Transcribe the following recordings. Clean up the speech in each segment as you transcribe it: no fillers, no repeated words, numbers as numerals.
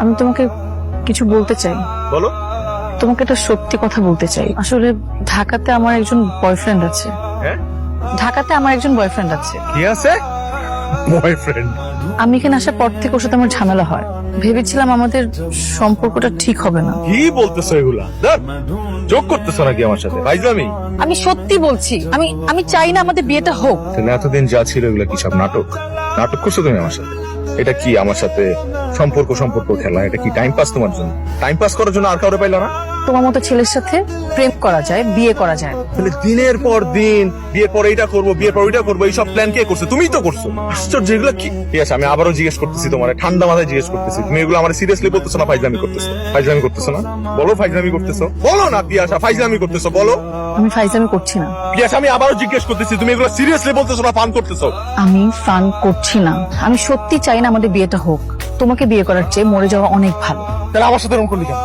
আমি তোমাকে কিছু বলতে চাই। বলো। তোমাকে একটা সত্যি কথা বলতে চাই। আসলে ঢাকাতে আমার একজন বয়ফ্রেন্ড আছে। হ্যাঁ? ঢাকাতে আমার একজন বয়ফ্রেন্ড আছে। কি আছে? বয়ফ্রেন্ড? আমি এখানে আসার পর থেকে ওর সাথে আমার ঝামেলা হয়। ভেবেছিলাম আমাদের সম্পর্কটা ঠিক হবে না। কি বলতেছো এগুলা? যোগ করতেছো নাকি আমার সাথে? ফাইজলামি? আমি সত্যি বলছি, আমি চাই না আমাদের বিয়েটা হোক। তাহলে এতদিন যা ছিল এগুলা কি সব নাটক? নাটক করছো তুমি আমার সাথে? এটা কি আমার সাথে সম্পর্ক খেলা? এটা কি টাইম পাস তোমার জন্য? টাইম পাস করার জন্য আর কাউরে পাইলো না? তোমার মতো ছেলের সাথে প্রেম করা যায়, বিয়ে করা যায়। তাহলে দিনের পর দিন বিয়ের পর এইটা করবো, বিয়ের পর ওইটা করবো, এইসব প্ল্যান কে করছে? তুমিই তো করছো। আশ্চর্য, এগুলো কি? ঠিক আছে, আমি আবারও জিজ্ঞেস করতেছি, তোমার ঠান্ডা মাথায় জিজ্ঞেস করতেছি, তুমি এগুলো আমার সিরিয়াসলি বলতেছো না ফাইজলামি করতেছো? ফাইজলামি করতেছো না? বলো ফাইজলামি করতেছো, বলো না পিয়াসা ফাইজলামি করতেছো, বলো। আমি ফাইজলামি করছি না। পিয়াসা, আমি আবারও জিজ্ঞেস করতেছি, তুমি এগুলো সিরিয়াসলি বলতেছো না ফান করতেছো? আমি ফান করছি না। আমি সত্যি চাই না আমাদের বিয়েটা হোক। তোমাকে বিয়ে করার চেয়ে মরে যাওয়া অনেক ভালো। তাহলে আমার সাথে এরকম করলি কেন?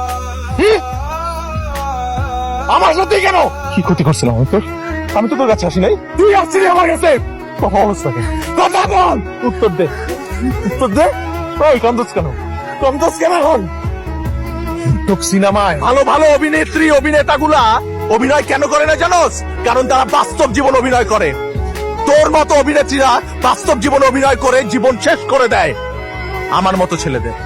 আমার সাথে কেন? কি ক্ষতি করছিলাম আমি তোর? আমি তো তোর কাছে আসি নাই, তুই আসছিলি আমার কাছে। কথা অবস্থা কথা বল, উত্তর দে, উত্তর দে। ওই কান্দোস কেন? কান্দোস কেন? এখন সিনেমায় ভালো ভালো অভিনেত্রী অভিনেতাগুলা অভিনয় কেন করে না জানোস? কারণ তারা বাস্তব জীবন অভিনয় করে। তোর মতো অভিনেত্রীরা বাস্তব জীবন অভিনয় করে জীবন শেষ করে দেয় আমার মতো ছেলেদের।